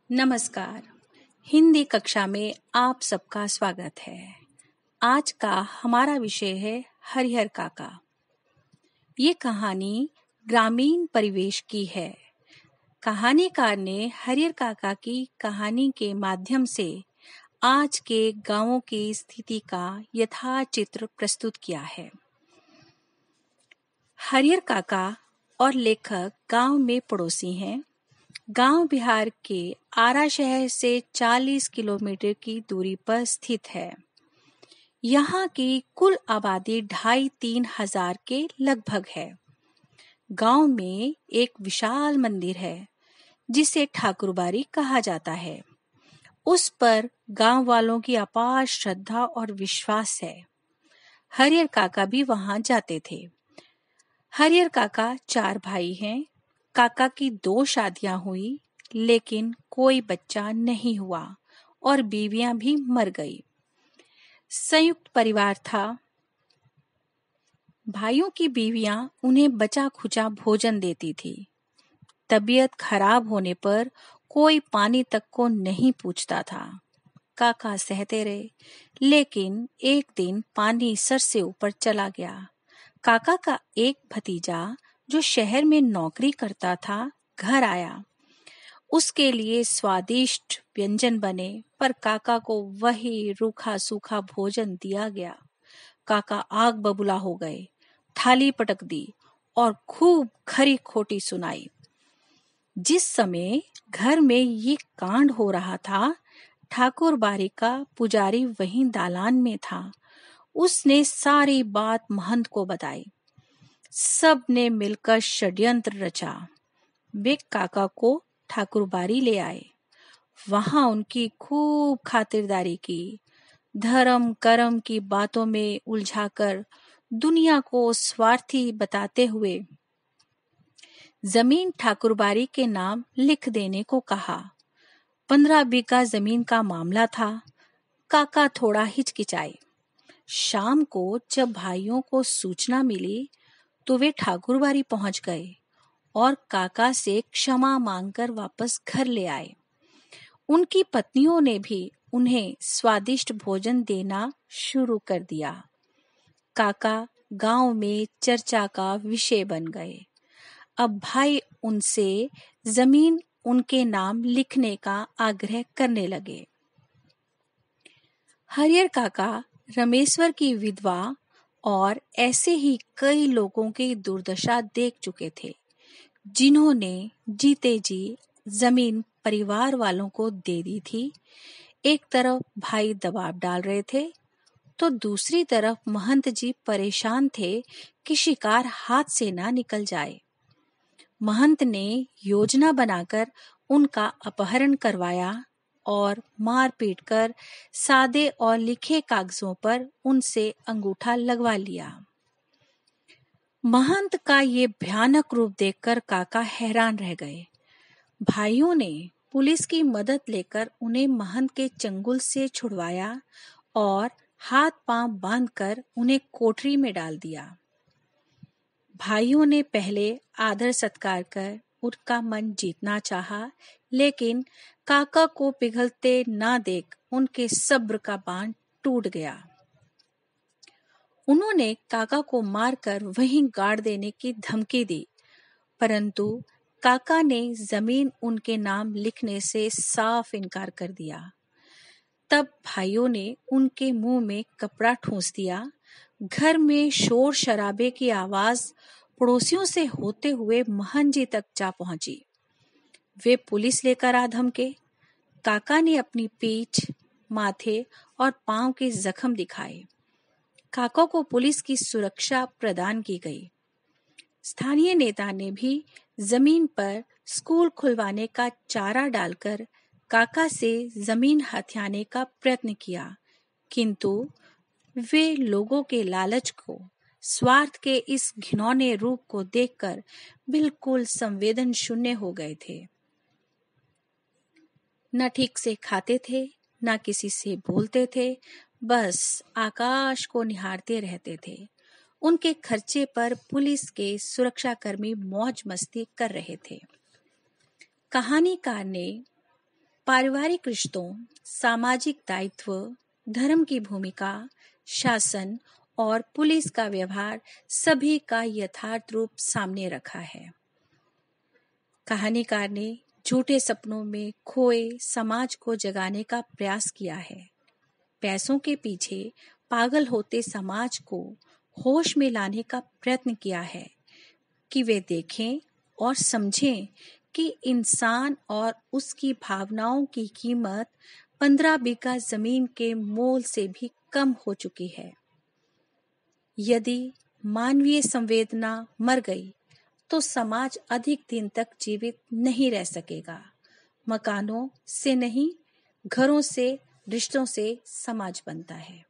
नमस्कार। हिंदी कक्षा में आप सबका स्वागत है। आज का हमारा विषय है हरिहर काका। ये कहानी ग्रामीण परिवेश की है। कहानीकार ने हरिहर काका की कहानी के माध्यम से आज के गांवों की स्थिति का यथाचित्र प्रस्तुत किया है। हरिहर काका और लेखक गांव में पड़ोसी हैं। गांव बिहार के आरा शहर से 40 किलोमीटर की दूरी पर स्थित है। यहाँ की कुल आबादी 2,500-3 हजार के लगभग है। गांव में एक विशाल मंदिर है जिसे ठाकुरबाड़ी कहा जाता है। उस पर गांव वालों की अपार श्रद्धा और विश्वास है। हरिहर काका भी वहां जाते थे। हरिहर काका 4 भाई हैं। काका की 2 शादियां हुई लेकिन कोई बच्चा नहीं हुआ और बीवियां भी मर गई। संयुक्त परिवार था। भाइयों की बीवियां उन्हें बचा खुचा भोजन देती थी। तबीयत खराब होने पर कोई पानी तक को नहीं पूछता था। काका सहते रहे, लेकिन एक दिन पानी सर से ऊपर चला गया। काका का एक भतीजा जो शहर में नौकरी करता था, घर आया। उसके लिए स्वादिष्ट व्यंजन बने, पर काका को वही रूखा सूखा भोजन दिया गया। काका आग बबूला हो गए, थाली पटक दी और खूब खरी खोटी सुनाई। जिस समय घर में ये कांड हो रहा था, ठाकुर बाड़ी का पुजारी वहीं दालान में था। उसने सारी बात महंत को बताई। सब ने मिलकर षड्यंत्र रचा। वे काका को ठाकुरबाड़ी ले आए। वहां उनकी खूब खातिरदारी की। धर्म कर्म की बातों में उलझाकर दुनिया को स्वार्थी बताते हुए जमीन ठाकुरबाड़ी के नाम लिख देने को कहा। 15 बीघा जमीन का मामला था। काका थोड़ा हिचकिचाए। शाम को जब भाइयों को सूचना मिली तो वे ठाकुरबाड़ी पहुंच गए और काका से क्षमा मांगकर वापस घर ले आए। उनकी पत्नियों ने भी उन्हें स्वादिष्ट भोजन देना शुरू कर दिया। काका गांव में चर्चा का विषय बन गए। अब भाई उनसे जमीन उनके नाम लिखने का आग्रह करने लगे। हरिहर काका रमेश्वर की विधवा और ऐसे ही कई लोगों की दुर्दशा देख चुके थे, जिन्होंने जीते जी जमीन परिवार वालों को दे दी थी। एक तरफ भाई दबाव डाल रहे थे तो दूसरी तरफ महंत जी परेशान थे कि शिकार हाथ से ना निकल जाए। महंत ने योजना बनाकर उनका अपहरण करवाया और मार पीट कर सादे और लिखे कागजों पर उनसे अंगूठा लगवा लिया। महंत का ये भयानक रूप देखकर काका हैरान रह गए। भाइयों ने पुलिस की मदद लेकर उन्हें महंत के चंगुल से छुड़वाया और हाथ पांव बांधकर उन्हें कोठरी में डाल दिया। भाइयों ने पहले आदर सत्कार कर उनका मन जीतना चाहा, लेकिन काका को पिघलते ना देख उनके सब्र का बांध टूट गया। उन्होंने काका को मारकर वहीं गाड़ देने की धमकी दी, परंतु काका ने जमीन उनके नाम लिखने से साफ इनकार कर दिया। तब भाइयों ने उनके मुंह में कपड़ा ठूंस दिया। घर में शोर शराबे की आवाज पड़ोसियों से होते हुए महंत जी तक जा पहुंची। वे पुलिस लेकर आ धमके। काका ने अपनी पीठ, माथे और पांव के जख्म दिखाए। काका को पुलिस की सुरक्षा प्रदान की गई। स्थानीय नेता ने भी जमीन पर स्कूल खुलवाने का चारा डालकर काका से जमीन हथियाने का प्रयत्न किया, किंतु वे लोगों के लालच को, स्वार्थ के इस घिनौने रूप को देखकर बिल्कुल संवेदन शून्य हो गए थे। न ठीक से खाते थे, न किसी से बोलते थे, बस आकाश को निहारते रहते थे। उनके खर्चे पर पुलिस के सुरक्षाकर्मी मौज मस्ती कर रहे थे। कहानीकार ने पारिवारिक रिश्तों, सामाजिक दायित्व, धर्म की भूमिका, शासन और पुलिस का व्यवहार सभी का यथार्थ रूप सामने रखा है। कहानीकार ने झूठे सपनों में खोए समाज को जगाने का प्रयास किया है। पैसों के पीछे पागल होते समाज को होश में लाने का प्रयत्न किया है कि वे देखें और समझें कि इंसान और उसकी भावनाओं की कीमत 15 बीघा जमीन के मोल से भी कम हो चुकी है। यदि मानवीय संवेदना मर गई तो समाज अधिक दिन तक जीवित नहीं रह सकेगा। मकानों से नहीं, घरों से, रिश्तों से समाज बनता है।